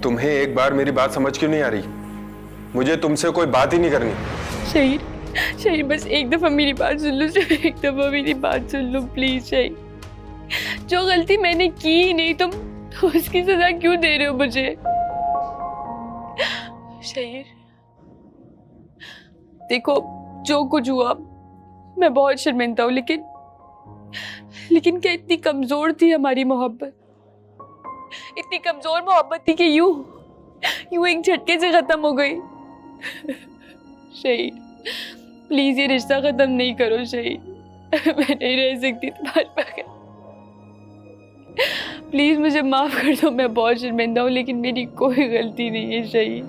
तुम्हें एक बार मेरी बात समझ क्यों नहीं आ रही? मुझे तुमसे कोई बात ही नहीं करनी। शहीर, शहीर बस एक दफा मेरी बात सुन लो, एक दफा मेरी बात सुन लो प्लीज शहीर। जो गलती मैंने की ही नहीं, तुम तो उसकी सजा क्यों दे रहे हो मुझे? शहीर देखो, जो कुछ हुआ मैं बहुत शर्मिंदा हूँ, लेकिन क्या इतनी कमजोर थी हमारी मोहब्बत? इतनी कमजोर मोहब्बत थी कि यूं एक झटके से खत्म हो गई। शहीद प्लीज ये रिश्ता खत्म नहीं करो शहीद। मैं नहीं रह सकती तुम्हारे बगैर। प्लीज मुझे माफ कर दो, मैं बहुत शर्मिंदा हूँ, लेकिन मेरी कोई गलती नहीं है शहीद।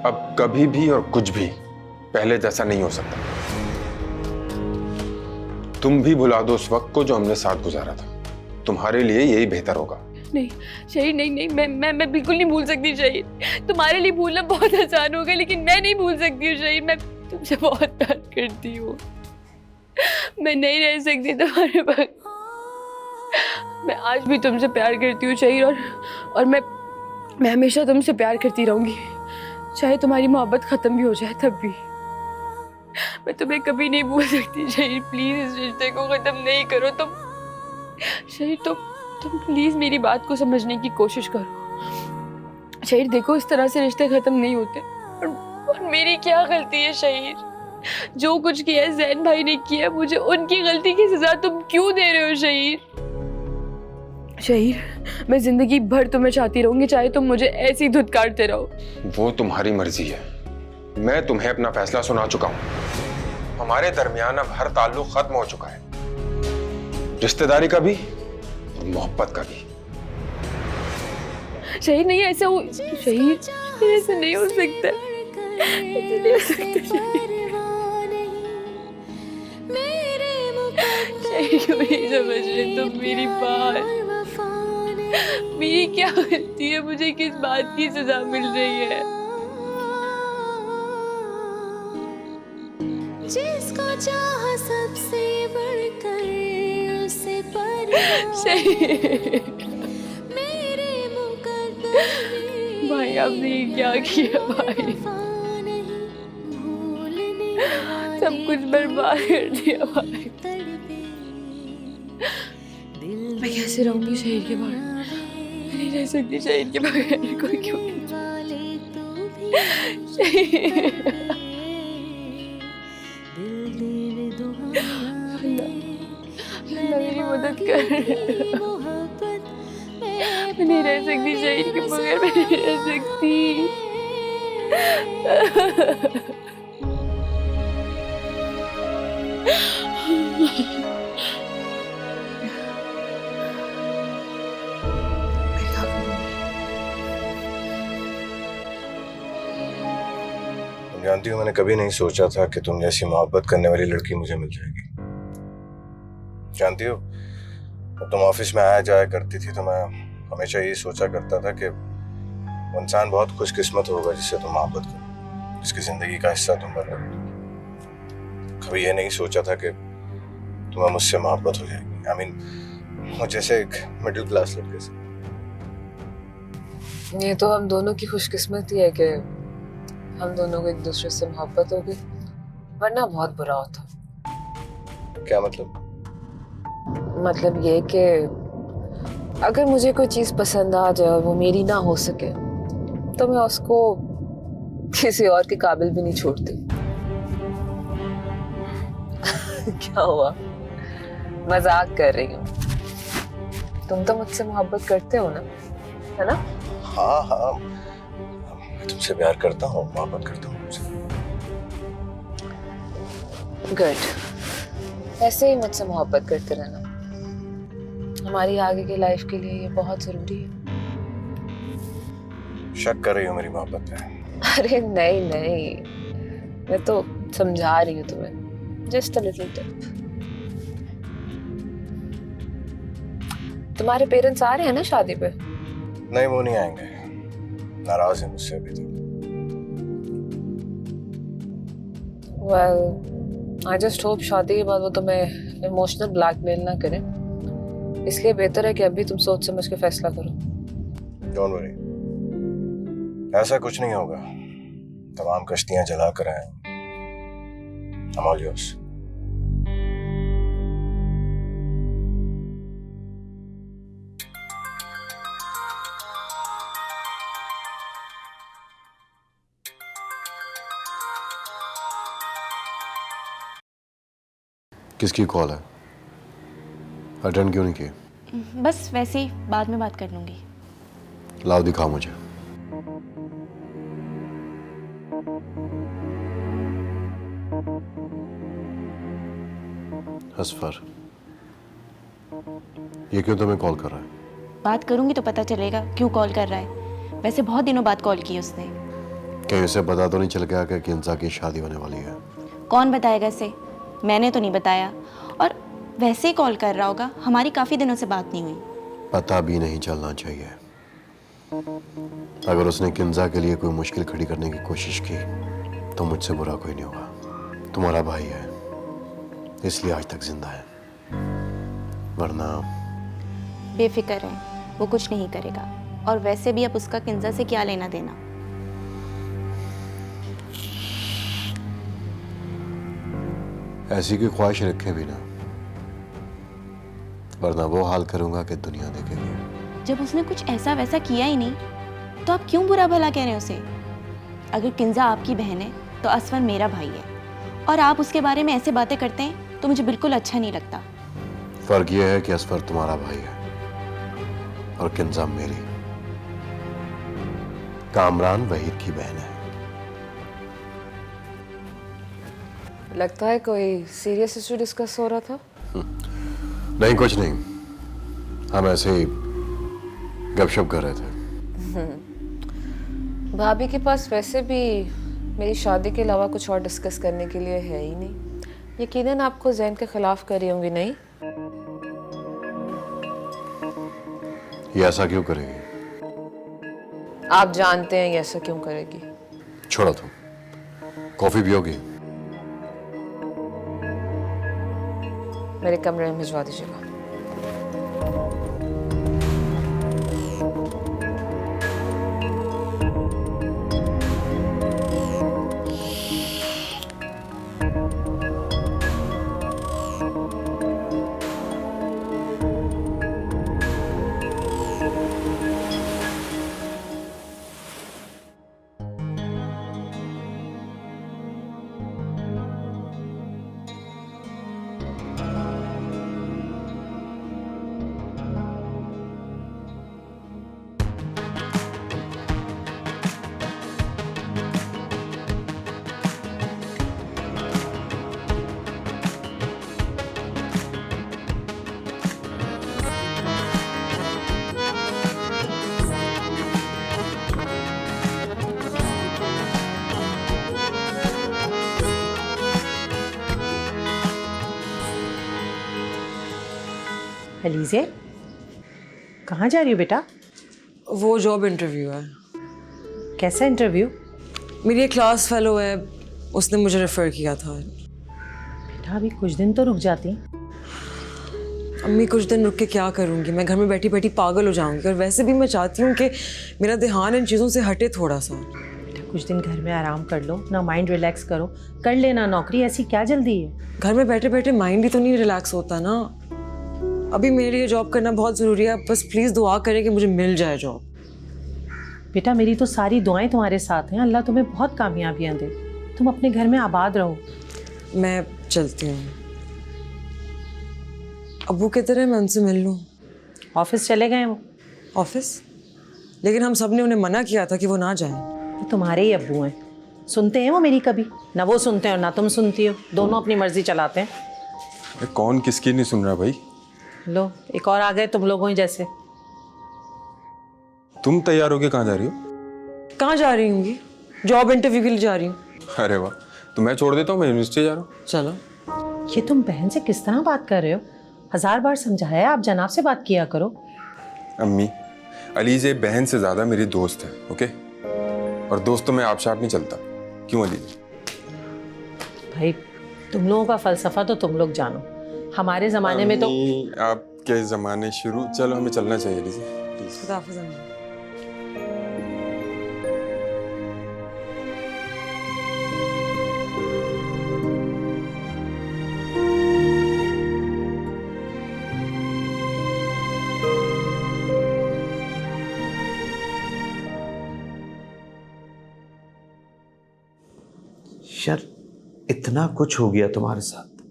अब कभी भी और कुछ भी पहले जैसा नहीं हो सकता। तुम भी भुला दो उस वक्त को जो हमने साथ गुजारा था। तुम्हारे लिए यही बेहतर होगा। नहीं शहीद, नहीं, मैं बिल्कुल नहीं भूल सकती शहीद। तुम्हारे लिए भूलना बहुत आसान होगा, लेकिन मैं नहीं भूल सकती हूँ शहीद। मैं तुमसे बहुत प्यार करती हूँ। मैं नहीं रह सकती तुम्हारे बगैर। मैं आज भी तुमसे प्यार करती हूँ शहीद, और मैं हमेशा तुमसे प्यार करती रहूंगी, चाहे तुम्हारी मोहब्बत खत्म भी हो जाए तब भी। मैं तुम्हें कभी नहीं भूल सकती शहीद। प्लीज इस रिश्ते को खत्म नहीं करो तुम शहीद। तुम प्लीज मेरी बात को समझने की कोशिश करो शहीद। देखो, इस तरह से रिश्ते खत्म नहीं होते। और मेरी क्या गलती है शहीद? जो कुछ किया जैन भाई ने किया, मुझे उनकी गलती की सजा तुम क्यों दे रहे हो शहीद? शहीद मैं जिंदगी भर तुम्हें चाहती रहूंगी, चाहे तुम मुझे ऐसी धुतकारते रहो। वो तुम्हारी मर्जी है। मैं तुम्हें अपना फैसला सुना चुका हूं। हमारे दरमियान अब हर ताल्लुक खत्म हो चुका है, रिश्तेदारी का भी और मोहब्बत का भी। शहीद नहीं, ऐसा हो शहीद, ऐसा नहीं हो सकता, ऐसा नहीं हो सकता शहीद। क्यों नहीं समझ रहे तुम मेरी बात? मेरी क्या गलती है? मुझे किस बात की सजा मिल रही है? जिसको चाह सबसे बढ़कर उसे पर मेरे मुकद्दर भाई आपने ये क्या किया भाई? सब कुछ बर्बाद कर दिया भाई। मैं कैसे रहूंगी शहीद के बगैर? मैं नहीं रह सकती शहीद के बगैर। कोई क्यों मेरी मदद कर। मैं नहीं रह सकती शहीद के बगैर, मैं नहीं रह सकती। जानती हूँ, मैंने कभी नहीं सोचा था कि तुम जैसी मोहब्बत करने वाली लड़की मुझे मिल जाएगी। जानती हो, जब तुम ऑफिस में आया जाया करती थी तो मैं हमेशा यही सोचा करता था कि वो इंसान बहुत खुशकिस्मत होगा जिससे तुम मोहब्बत करो, जिसकी जिंदगी का हिस्सा तुम बनो। कभी ये नहीं सोचा था कि तुम्हें मुझसे मोहब्बत हो जाएगी। आई मीन मुझे जैसे एक मिडिल क्लास लड़के से। ये तो हम दोनों की खुशकिस्मती है कि हम दोनों को एक दूसरे से मोहब्बत हो गई, वरना बहुत बुरा होता। क्या मतलब? मतलब ये कि अगर मुझे कोई चीज पसंद आ जाए और वो मेरी ना हो सके तो मैं उसको किसी और के काबिल भी नहीं छोड़ती। क्या हुआ? मजाक कर रही हूँ। तुम तो मुझसे मोहब्बत करते हो ना, है ना? हाँ हाँ, मैं तुमसे प्यार करता हूँ, मोहब्बत करता हूँ तुमसे। गुड, ऐसे ही मुझसे मोहब्बत करते रहना। हमारी आगे की लाइफ के लिए ये बहुत जरूरी है। शक कर रही हो मेरी मोहब्बत पे? अरे नहीं नहीं, मैं तो समझा रही हूँ तुम्हें, जस्ट अ लिटिल टिप। तुम्हारे पेरेंट्स आ रहे हैं ना शादी पे? नहीं, वो नहीं आएंगे, नाराज है मुझसे अभी तक। Well, I just hope शादी के बाद वो तुम्हें इमोशनल ब्लैकमेल ना करें। इसलिए बेहतर है कि अभी तुम सोच समझ के फैसला करो। Don't worry, ऐसा कुछ नहीं होगा, तमाम कश्तियां जला कर आए। I'm all yours. किसकी कॉल है? अटेंड क्यों नहीं की? बस वैसे ही बाद में बात कर लूँगी। लाओ दिखाओ मुझे। असफर, ये क्यों तुम्हें कॉल कर रहा है? बात करूँगी तो पता चलेगा क्यों कॉल कर रहा है। वैसे बहुत दिनों बाद कॉल की उसने। कहीं उसे पता तो नहीं चल गया कि किंजा की शादी होने वाली है? कौन बताएगा इसे? मैंने तो नहीं बताया। और वैसे ही कॉल कर रहा होगा, हमारी काफ़ी दिनों से बात नहीं हुई। पता भी नहीं चलना चाहिए। अगर उसने किंजा के लिए कोई मुश्किल खड़ी करने की कोशिश की तो मुझसे बुरा कोई नहीं होगा। तुम्हारा भाई है इसलिए आज तक जिंदा है, वरना बेफिक्र है, वो कुछ नहीं करेगा। और वैसे भी अब उसका किंजा से क्या लेना देना। ऐसी की ख्वाहिश रखे भी ना, वरना वो हाल करूंगा कि दुनिया देखेगी। जब उसने कुछ ऐसा वैसा किया ही नहीं तो आप क्यों बुरा भला कह रहे हैं उसे? अगर किंजा आपकी बहन है तो असफर मेरा भाई है, और आप उसके बारे में ऐसे बातें करते हैं तो मुझे बिल्कुल अच्छा नहीं लगता। फर्क यह है कि असफर तुम्हारा भाई है और किंजा मेरी, कामरान वहीद की बहन है। लगता है कोई सीरियस इशू डिस्कस हो रहा था। नहीं, कुछ नहीं, हम ऐसे ही गपशप कर रहे थे। भाभी के पास वैसे भी मेरी शादी के अलावा कुछ और डिस्कस करने के लिए है ही नहीं। यकीनन आपको जैन के खिलाफ करी होंगी, नहीं? ये ऐसा क्यों करेगी? आप जानते हैं ये ऐसा क्यों करेगी। छोड़ो तुम, कॉफी पियोगी? मेरे कमरे में भिजवा दीजिएगा। अलीज़े, कहाँ जा रही हो बेटा? वो जॉब इंटरव्यू है। कैसा इंटरव्यू? मेरी एक क्लास फेलो है, उसने मुझे रेफर किया था। बेटा अभी कुछ दिन तो रुक जाती। अम्मी कुछ दिन रुक के क्या करूँगी? मैं घर में बैठी बैठी पागल हो जाऊँगी। और वैसे भी मैं चाहती हूँ कि मेरा ध्यान इन चीज़ों से हटे थोड़ा सा। बेटा कुछ दिन घर में आराम कर लो, ना माइंड रिलैक्स करो, कर लेना नौकरी, ऐसी क्या जल्दी है? घर में बैठे बैठे माइंड भी तो नहीं रिलैक्स होता ना। अभी मेरे लिए जॉब करना बहुत ज़रूरी है। बस प्लीज़ दुआ करें कि मुझे मिल जाए जॉब। बेटा मेरी तो सारी दुआएं तुम्हारे साथ हैं, अल्लाह तुम्हें बहुत कामयाबियाँ दे। तुम अपने घर में आबाद रहो। मैं चलती हूँ। अब्बू किधर है? मैं उनसे मिल लूँ। ऑफिस चले गए वो। ऑफिस? लेकिन हम सब ने उन्हें मना किया था कि वो ना जाएं। वो तुम्हारे ही अब्बू हैं, सुनते हैं वो मेरी कभी? ना वो सुनते हैं और ना तुम सुनती हो, दोनों अपनी मर्जी चलाते हैं। कौन किसकी नहीं सुन रहा भाई? लो एक और आ गए तुम लोगों ही जैसे। तुम तैयार होके कहाँ जा रही हो? कहाँ जा रही हूँगी? जॉब इंटरव्यू के लिए जा रही हूँ। अरे वाह, तो मैं छोड़ देता हूँ, मैं यूनिवर्सिटी जा रहा हूँ। चलो। ये तुम बहन से किस तरह बात कर रहे हो? 1000 बार समझाया, आप जनाब से बात किया करो। अम्मी, अलीज़े बहन से ज्यादा मेरी दोस्त है, ओके? और दोस्तों में आपशाप नहीं चलता। क्यों अलीज़े? भाई तुम लोगों का फलसफा तो तुम लोग जानो, हमारे जमाने में तो। आपके जमाने शुरू। चलो हमें चलना चाहिए अलीज़े, प्लीज। खुदाफिज़ अम्मी। यार इतना कुछ हो गया तुम्हारे साथ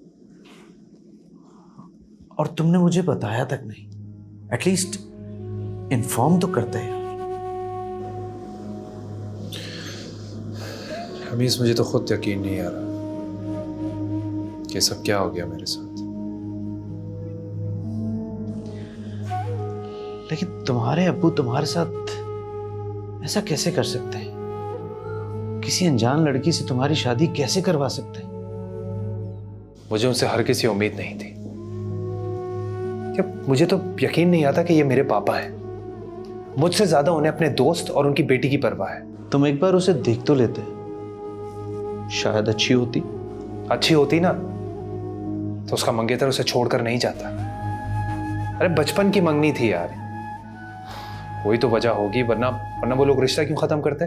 और तुमने मुझे बताया तक नहीं। एटलीस्ट इन्फॉर्म तो करते हैं। हमीज, मुझे तो खुद यकीन नहीं आ रहा कि सब क्या हो गया मेरे साथ। लेकिन तुम्हारे अब्बू तुम्हारे साथ ऐसा कैसे कर सकते हैं? किसी अनजान लड़की से तुम्हारी शादी कैसे करवा सकते हैं? मुझे उनसे हर किसी उम्मीद नहीं थी। क्या मुझे तो यकीन नहीं आता कि ये मेरे पापा हैं। मुझसे ज्यादा उन्हें अपने दोस्त और उनकी बेटी की परवाह है। तुम एक बार उसे देख तो लेते, शायद अच्छी होती। अच्छी होती ना तो उसका मंगेतर उसे छोड़कर नहीं जाता। अरे बचपन की मंगनी थी यार, कोई तो वजह होगी, वरना वरना वो लोग रिश्ता क्यों खत्म करते?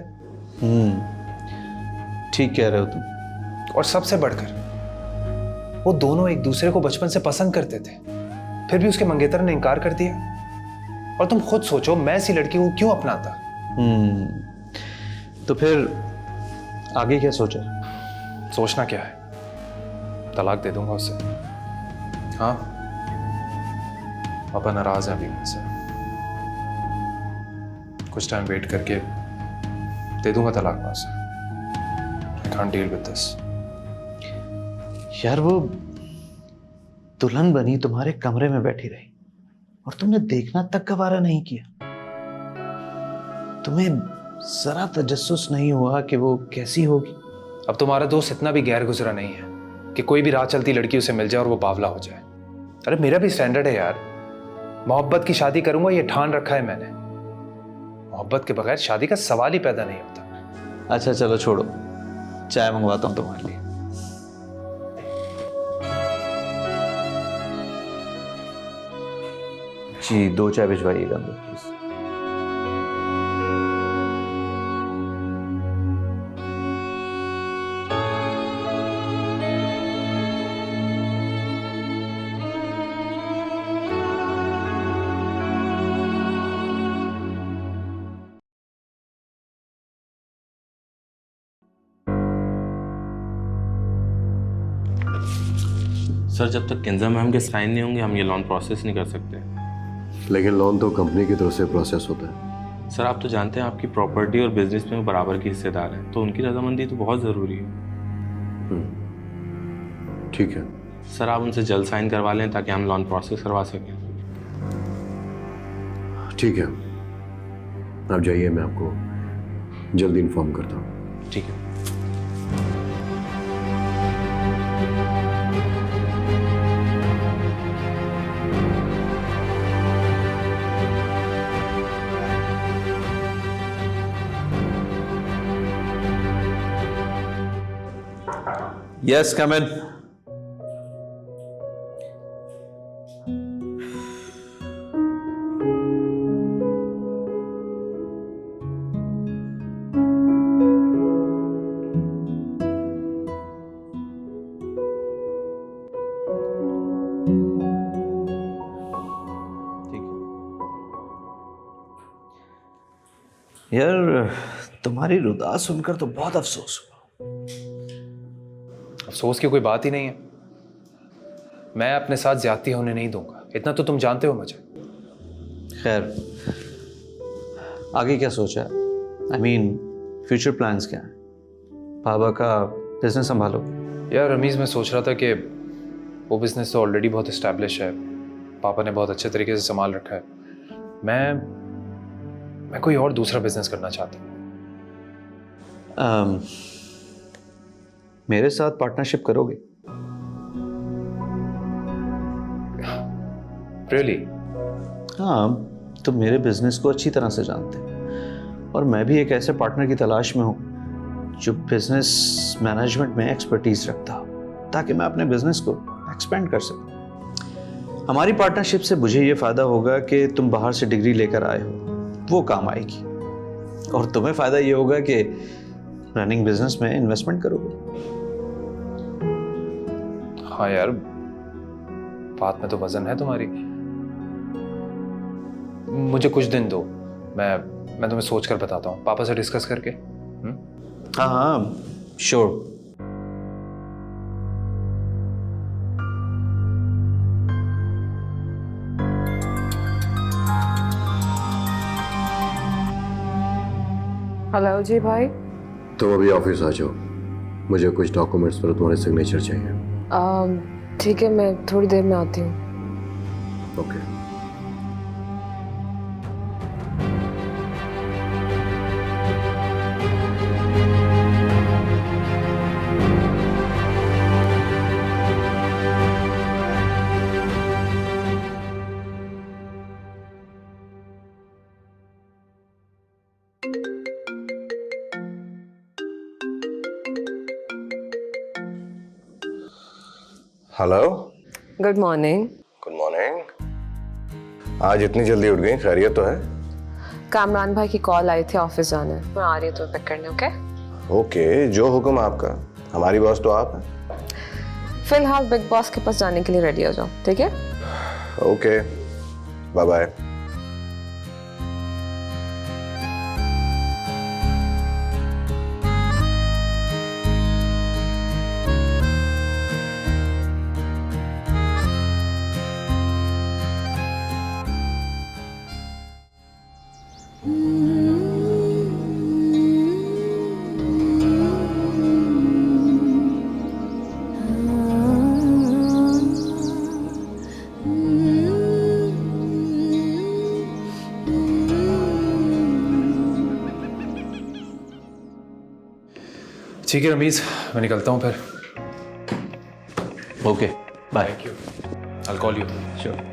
ठीक कह रहे हो तुम। और सबसे बढ़कर वो दोनों एक दूसरे को बचपन से पसंद करते थे, फिर भी उसके मंगेतर ने इनकार कर दिया। और तुम खुद सोचो, मैं ऐसी लड़की को क्यों अपनाता? तो फिर आगे क्या सोचा? सोचना क्या है, तलाक दे दूंगा उसे। हाँ, पापा नाराज है अभी मुझसे। कुछ टाइम वेट करके दे दूंगा तलाक मैं उसे। I can't deal with this. यार वो दुल्हन बनी तुम्हारे कमरे में बैठी रही और तुमने देखना तक गवारा नहीं किया। तुम्हें जरा तजस्सुस नहीं हुआ कि वो कैसी होगी? अब तुम्हारा दोस्त इतना भी गैर गुजरा नहीं है कि कोई भी राह चलती लड़की उसे मिल जाए और वो बावला हो जाए। अरे मेरा भी स्टैंडर्ड है यार, मोहब्बत की शादी करूंगा ये ठान रखा है मैंने। मोहब्बत के बगैर शादी का सवाल ही पैदा नहीं होता। अच्छा चलो छोड़ो, चाय मंगवाता हूं तुम्हारे लिए। जी 2 चाय भिजवाइएगा अंदर प्लीज। सर जब तक किंजा मैम के साइन नहीं होंगे हम ये लोन प्रोसेस नहीं कर सकते। लेकिन लोन तो कंपनी की तरफ से प्रोसेस होता है। सर आप तो जानते हैं आपकी प्रॉपर्टी और बिजनेस में वो बराबर की हिस्सेदार हैं, तो उनकी रजामंदी तो बहुत ज़रूरी है। ठीक है सर, आप उनसे जल्द साइन करवा लें ताकि हम लोन प्रोसेस करवा सकें। ठीक है, आप जाइए, मैं आपको जल्दी इन्फॉर्म करता हूँ। ठीक है। Yes, come in. यार तुम्हारी रुदा सुनकर तो बहुत अफसोस हुआ। अफसोस की कोई बात ही नहीं है। मैं अपने साथ ज्यादती होने नहीं दूंगा, इतना तो तुम जानते हो मुझे। खैर आगे क्या सोचा है? आई मीन फ्यूचर प्लान्स क्या हैं? बाबा का बिजनेस संभालो। यार रमीज, मैं सोच रहा था कि वो बिजनेस तो ऑलरेडी बहुत इस्टेब्लिश है, पापा ने बहुत अच्छे तरीके से संभाल रखा है। मैं कोई और दूसरा बिजनेस करना चाहता हूँ। मेरे साथ पार्टनरशिप करोगे? रियली? हाँ, तुम मेरे बिजनेस को अच्छी तरह से जानते हैं और मैं भी एक ऐसे पार्टनर की तलाश में हूँ जो बिजनेस मैनेजमेंट में एक्सपर्टीज रखता हो, ताकि मैं अपने बिजनेस को एक्सपेंड कर सकूँ। हमारी पार्टनरशिप से मुझे ये फ़ायदा होगा कि तुम बाहर से डिग्री लेकर आए हो, वो काम आएगी, और तुम्हें फ़ायदा ये होगा कि रनिंग बिजनेस में इन्वेस्टमेंट करोगे। हाँ यार, बात में तो वजन है तुम्हारी। मुझे कुछ दिन दो, मैं तुम्हें सोच कर बताता हूँ, पापा से डिस्कस करके। हाँ हाँ श्योर। हेलो जी भाई। तुम अभी ऑफिस आ जाओ, मुझे कुछ डॉक्यूमेंट्स पर तुम्हारे सिग्नेचर चाहिए। ठीक है, मैं थोड़ी देर में आती हूँ। Okay. Hello. Good morning. Good morning. आज इतनी जल्दी उठ गई, खैरियत तो है? कामरान भाई की कॉल आई थी ऑफिस जाने, मैं आ रही हूँ तुम्हें पिक करने। ओके ओके, जो हुक्म आपका। हमारी बॉस तो आप हैं। फिलहाल बिग बॉस के पास जाने के लिए रेडी हो जाओ, ठीक है? Okay, bye bye. ठीक है रमीज, मैं निकलता हूँ फिर। Okay bye. Thank you, I call you. Sure.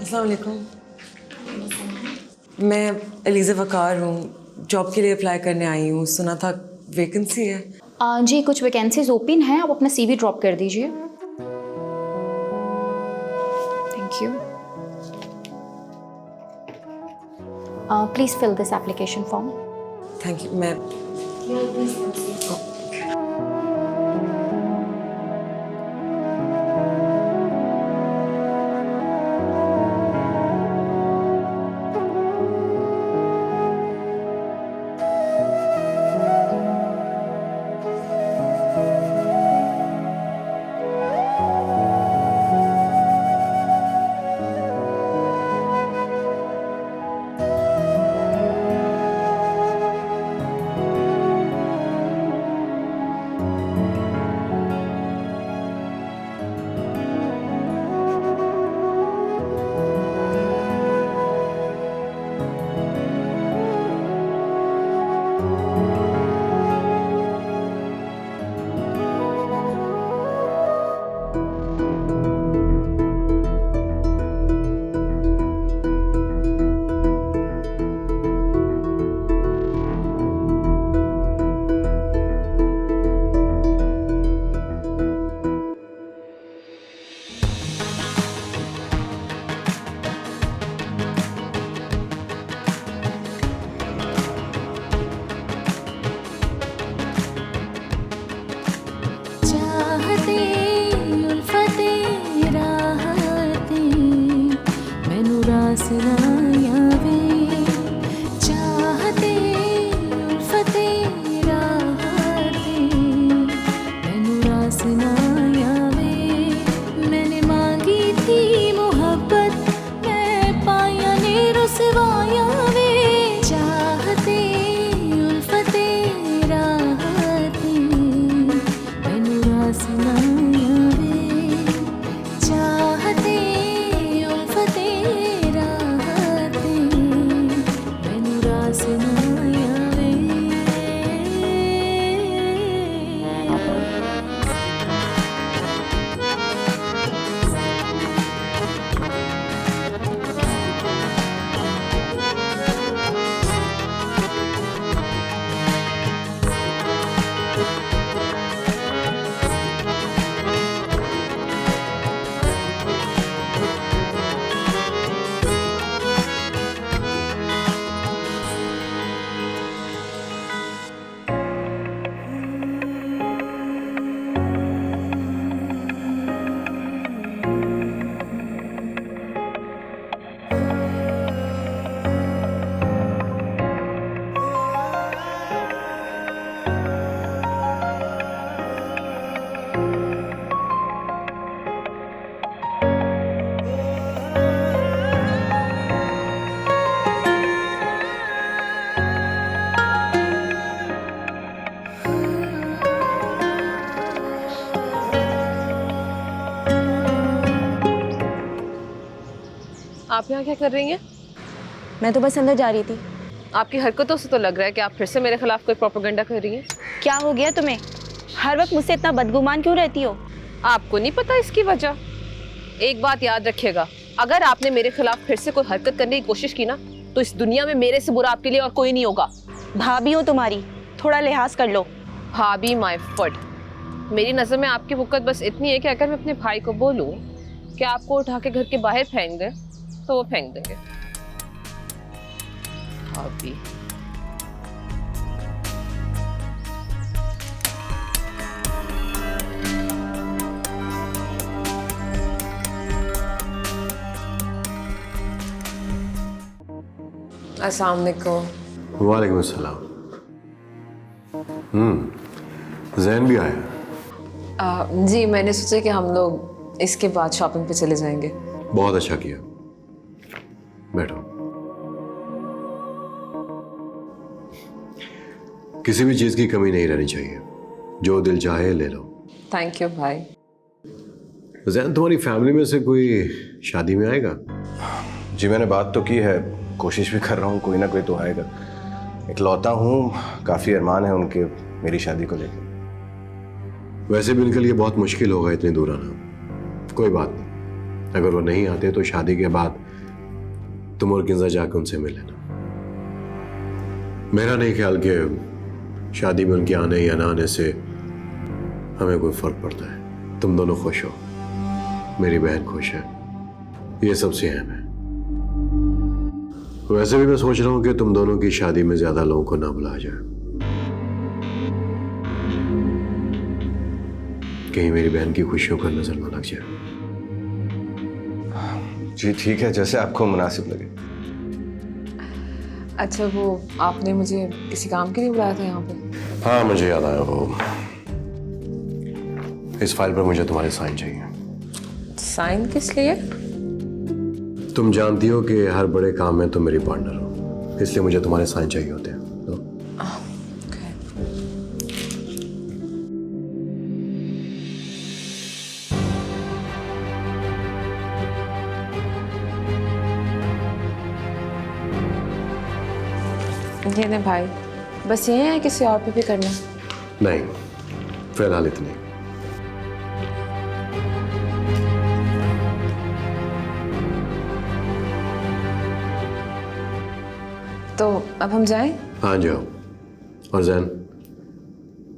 अस्सलाम वालेकुम। मैं एलिज़ा वकार हूँ, जॉब के लिए अप्लाई करने आई हूँ। सुना था वैकेंसी है। जी कुछ वैकेंसीज ओपन हैं, आप अपना CV ड्रॉप कर दीजिए। Thank you. Please fill this application form. Thank you. मैं चाहते उल्फते राहते मैनू रास ना आवे। चाहते उल्फते राहते मैनू रास ना आवे। मैंने मांगी थी मोहब्बत, मैं पाया ने रुसवाया वे। चाहते उल्फते राहते मैनू रास ना आवे। चाहते उल्फते राहते मैनू रास ना आवे। आप यहाँ क्या कर रही हैं? मैं तो बस अंदर जा रही थी। आपकी हरकतों से तो लग रहा है कि आप फिर से मेरे खिलाफ कोई प्रोपेगेंडा कर रही हैं। क्या हो गया तुम्हें? हर वक्त मुझसे इतना बदगुमान क्यों रहती हो? आपको नहीं पता इसकी वजह? एक बात याद रखिएगा, अगर आपने मेरे खिलाफ फिर से कोई हरकत करने की कोशिश की ना, तो इस दुनिया में मेरे से बुरा आपके लिए और कोई नहीं होगा। भाभी हो तुम्हारी, थोड़ा लिहाज कर लो। भाभी माय फुट। मेरी नज़र में आपकी वक़्त बस इतनी है कि अगर मैं अपने भाई को बोलूँ कि आपको उठा के घर के बाहर फेंक दे तो वो फेंक देंगे। भाभी अस्सलाम वालेकुम। वालेकुम अस्सलाम। जैन भी आया? जी मैंने सोचा कि हम लोग इसके बाद शॉपिंग पे चले जाएंगे। बहुत अच्छा किया, बैठो। किसी भी चीज की कमी नहीं रहनी चाहिए, जो दिल चाहे ले लो। थैंक यू भाई। जैन, तुम्हारी फैमिली में से कोई शादी में आएगा? जी मैंने बात तो की है, कोशिश भी कर रहा हूँ, कोई ना कोई तो आएगा। इकलौता हूँ, काफ़ी अरमान है उनके मेरी शादी को लेकर। वैसे भी उनके लिए बहुत मुश्किल होगा इतनी दूर आना। कोई बात नहीं, अगर वो नहीं आते तो शादी के बाद तुम और किंजा जाकर उनसे मिल लेना। मेरा नहीं ख्याल कि शादी में उनके आने या ना आने से हमें कोई फर्क पड़ता है। तुम दोनों खुश हो, मेरी बहन खुश है, ये सबसे अहम है। वैसे भी मैं सोच रहा हूं कि तुम दोनों की शादी में ज्यादा लोगों को ना बुलाया जाए, कहीं मेरी बहन की खुशियों पर नजर न लग जाए। जी ठीक है, जैसे आपको मुनासिब लगे। अच्छा, वो आपने मुझे किसी काम के लिए बुलाया था यहाँ पे? हाँ, मुझे याद आया। वो इस फाइल पर मुझे तुम्हारे साइन चाहिए। साइन किस लिए? तुम जानती हो कि हर बड़े काम में तुम मेरी पार्टनर हो, इसलिए मुझे तुम्हारे साइन चाहिए होते हैं। ये नहीं भाई, बस ये है, किसी और पे भी करना? नहीं, फिलहाल इतनी। तो अब हम जाएं? हाँ जाओ। और जैन,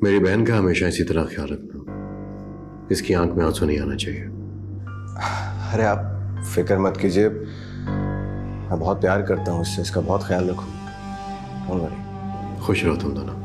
मेरी बहन का हमेशा इसी तरह ख्याल रखना, इसकी आंख में आंसू नहीं आना चाहिए। अरे आप फिक्र मत कीजिए, मैं बहुत प्यार करता हूँ इससे, इसका बहुत ख्याल रखूँ। Don't worry. खुश रहो तुम दोनों।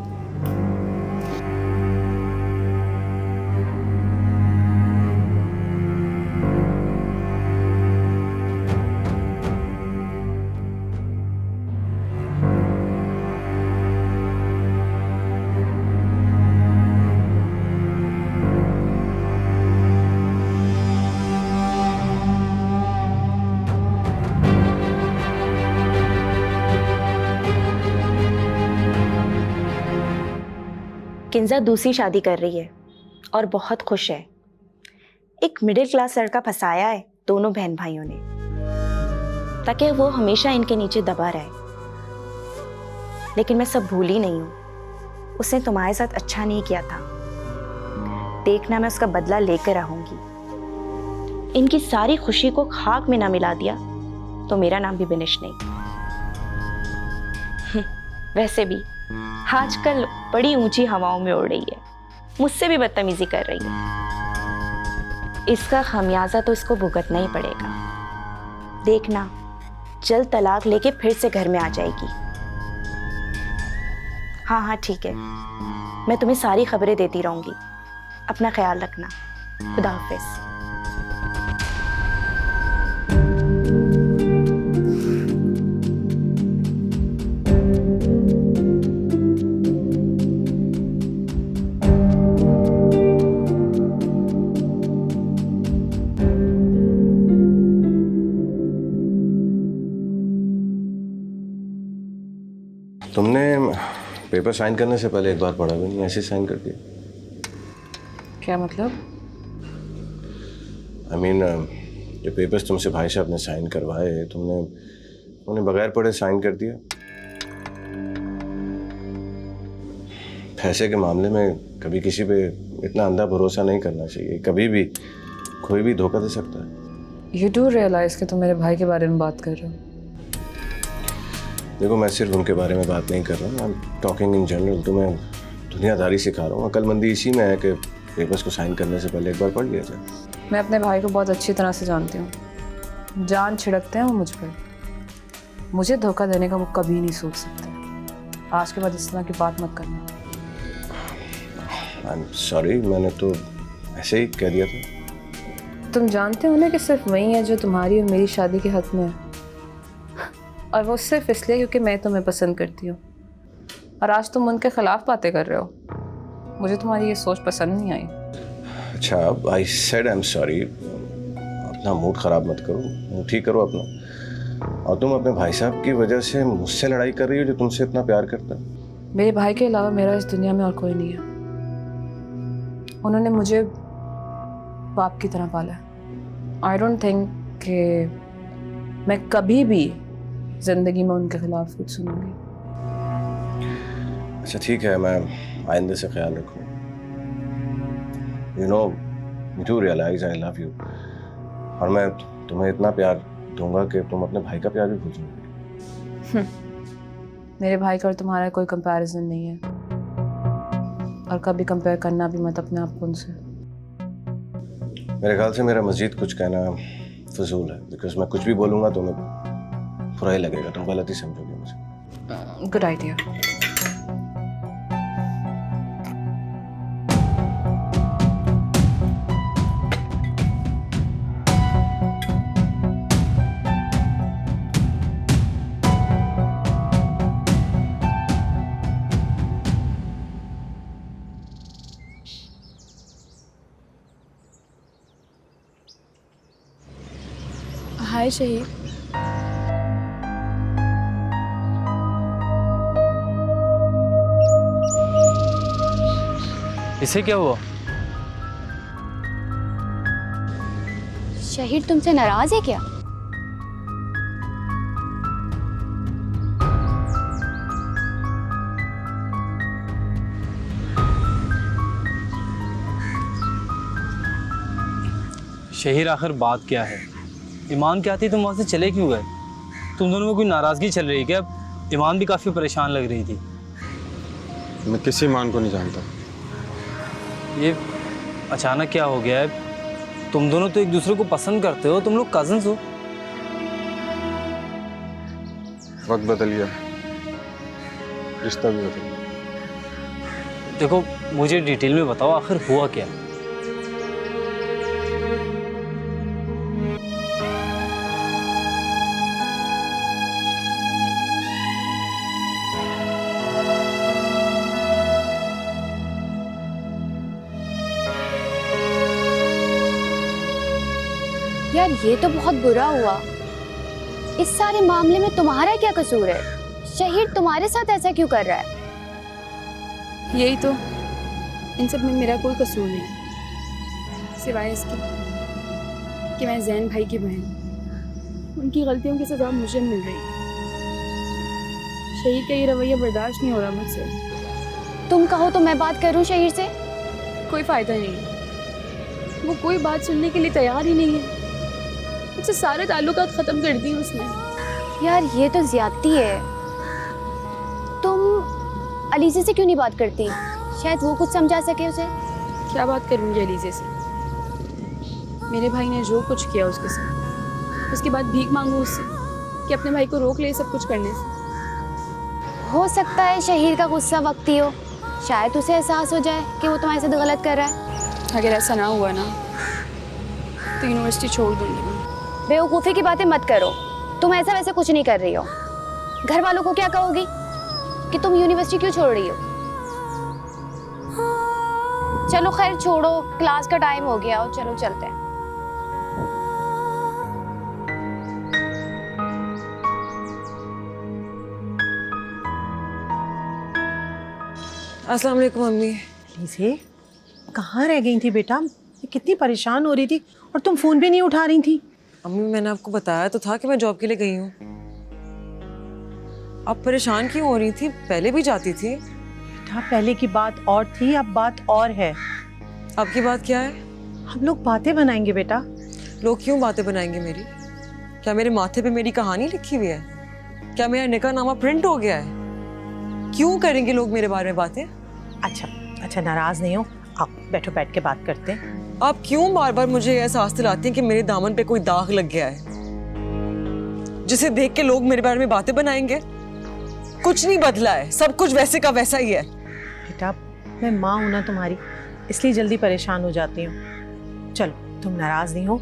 किंजा दूसरी शादी कर रही है और बहुत खुश है। एक मिडिल क्लास लड़का फंसाया है दोनों बहन भाइयों ने, ताकि वो हमेशा इनके नीचे दबा रहे। लेकिन मैं सब भूली नहीं हूँ, उसने तुम्हारे साथ अच्छा नहीं किया था। देखना, मैं उसका बदला लेकर रहूंगी। इनकी सारी खुशी को खाक में ना मिला दिया तो मेरा नाम भी बिनिश नहीं। वैसे भी आजकल बड़ी ऊंची हवाओं में उड़ रही है, मुझसे भी बदतमीजी कर रही है। इसका खमियाजा तो इसको भुगतना ही पड़ेगा। देखना, जल्द तलाक लेके फिर से घर में आ जाएगी। हाँ हाँ ठीक है, मैं तुम्हें सारी खबरें देती रहूंगी। अपना ख्याल रखना। खुदा हाफिज। तुमने पेपर साइन करने से पहले एक बार पढ़ा भी नहीं, ऐसे साइन कर दिया? क्या मतलब? I mean, जो पेपर्स तुमसे भाई साहब ने साइन करवाए, तुमने उन्हें बगैर पढ़े साइन कर दिया। पैसे के मामले में कभी किसी पे इतना अंधा भरोसा नहीं करना चाहिए। कभी भी कोई भी धोखा दे सकता है। You do realize कि तुम मेरे भाई के बारे में बात कर रहे हो? देखो, मैं सिर्फ उनके बारे में बात नहीं कर रहा हूँ, I am talking in general. तुम्हें दुनियादारी सिखा रहा हूँ। अक्लमंदी इसी में है कि पेपर्स को साइन करने से पहले एक बार पढ़ लिया जाए। मैं अपने भाई को बहुत अच्छी तरह से जानती हूँ। जान छिड़कते हैं वो मुझ पर। मुझे धोखा देने का वो कभी नहीं सोच सकते। आज के बाद इस तरह की बात मत करना। आई एम सॉरी, मैंने तो ऐसे ही कह दिया था। तुम जानते हो ना कि सिर्फ वही है जो तुम्हारी और मेरी शादी के हक में है, और वो सिर्फ इसलिए क्योंकि मैं तुम्हें पसंद करती हूँ। और आज तुम उनके खिलाफ बातें कर रहे हो। मुझे तुम्हारी ये सोच पसंद नहीं आई। अच्छा, I said I am sorry. अपना मूड ख़राब मत करो, मूड ठीक करो अपना। और तुम अपने भाई साहब की वजह से मुझसे लड़ाई कर रही हो, जो तुमसे इतना प्यार करता है। मेरे भाई के अलावा मेरा इस दुनिया में और कोई नहीं है। उन्होंने मुझे बाप की तरह पाला है। आई डोंट थिंक कि मैं कभी भी जिंदगी में उनके खिलाफ कुछ सुनूंगी। अच्छा ठीक है, मैं आइंदे से ख्याल रखूँ। You know, you do realise I love you. और मैं तुम्हें इतना प्यार दूंगा कि तुम अपने भाई का प्यार भी भूल जाओगे। मेरे भाई का और तुम्हारा कोई कंपैरिजन नहीं है, और कभी कंपेयर करना भी मत अपने आप को उनसे। मेरे ख्याल से मेरा मजीद कुछ कहना फजूल है, बिकॉज मैं कुछ भी बोलूंगा तुम्हें बुरा ही लगेगा, तुम गलत ही समझोगे मुझे। Good idea. हाय शहीद। इसे क्या हुआ? शहीद तुमसे नाराज है क्या? शहीर आखिर बात क्या है? ईमान क्या थी, तुम वहाँ से चले क्यों गए? तुम दोनों में कोई नाराज़गी चल रही है क्या? ईमान भी काफ़ी परेशान लग रही थी। मैं किसी ईमान को नहीं जानता। ये अचानक क्या हो गया है? तुम दोनों तो एक दूसरे को पसंद करते हो, तुम लोग कजन्स हो। वक्त बदल गया, रिश्ता भी बदल गया। देखो मुझे डिटेल में बताओ, आखिर हुआ क्या? यार ये तो बहुत बुरा हुआ। इस सारे मामले में तुम्हारा क्या कसूर है? शहीद तुम्हारे साथ ऐसा क्यों कर रहा है? यही तो, इन सब में मेरा कोई कसूर नहीं, सिवाय इसके कि मैं जैन भाई की बहन। उनकी गलतियों की सजा मुझे मिल रही। शहीद का ये रवैया बर्दाश्त नहीं हो रहा मुझसे। तुम कहो तो मैं बात करूं शहीद से? कोई फायदा नहीं, वो कोई बात सुनने के लिए तैयार ही नहीं है। मुझसे सारे ताल्लुकात खत्म कर दिए उसने। यार ये तो ज्यादती है। तुम अलीज़े से क्यों नहीं बात करती? शायद वो कुछ समझा सके उसे। क्या बात करूंगी अलीज़े से? मेरे भाई ने जो कुछ किया उसके साथ, उसके बाद भीख मांगू उससे कि अपने भाई को रोक ले सब कुछ करने से। हो सकता है शहीद का गुस्सा वक्ती हो, शायद उसे एहसास हो जाए कि वो तुम्हारे साथ गलत कर रहा है। अगर ऐसा ना हुआ ना तो यूनिवर्सिटी छोड़ दूंगी मैं। बेवकूफ़ी की बातें मत करो, तुम ऐसा वैसे कुछ नहीं कर रही हो। घर वालों को क्या कहोगी कि तुम यूनिवर्सिटी क्यों छोड़ रही हो? चलो खैर छोड़ो, क्लास का टाइम हो गया, और चलो चलते हैं। अस्सलाम वालेकुम मम्मी। अलीज़े कहाँ रह गई थी बेटा? मैं कितनी परेशान हो रही थी और तुम फ़ोन भी नहीं उठा रही थी। अम्मी मैंने आपको बताया तो था कि मैं जॉब के लिए गई हूँ। आप परेशान क्यों हो रही थी? पहले भी जाती थी। बेटा पहले की बात और थी, अब बात और है। आपकी बात क्या है? हम लोग बातें बनाएंगे बेटा। लोग क्यों बातें बनाएंगे मेरी? क्या मेरे माथे पे मेरी कहानी लिखी हुई है? क्या मेरा निकाहनामा प्रिंट हो गया है? क्यों करेंगे लोग मेरे बारे में बातें? अच्छा नाराज नहीं हो, आओ बैठो, बैठ के बात करते हैं। आप क्यों बार बार मुझे एहसास दिलाती हैं कि मेरे दामन पे कोई दाग लग गया है, जिसे देख के लोग मेरे बारे में बातें बनाएंगे? कुछ नहीं बदला है, सब कुछ वैसे का वैसा ही है। बेटा मैं माँ हूं ना तुम्हारी, इसलिए जल्दी परेशान हो जाती हूँ। चलो तुम नाराज नहीं हो,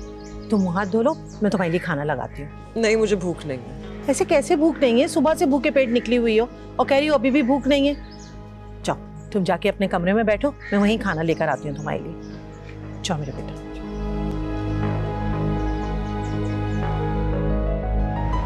तुम मुँह हाथ धो लो, मैं तुम्हारे लिए खाना लगाती हूँ। नहीं मुझे भूख नहीं है। ऐसे कैसे भूख नहीं है? सुबह से भूखे पेट निकली हुई हो और कह रही हो अभी भी भूख नहीं है। जाओ तुम जाके अपने कमरे में बैठो, मैं वहीं खाना लेकर आती हूँ तुम्हारे लिए। जाओ मेरे बेटा।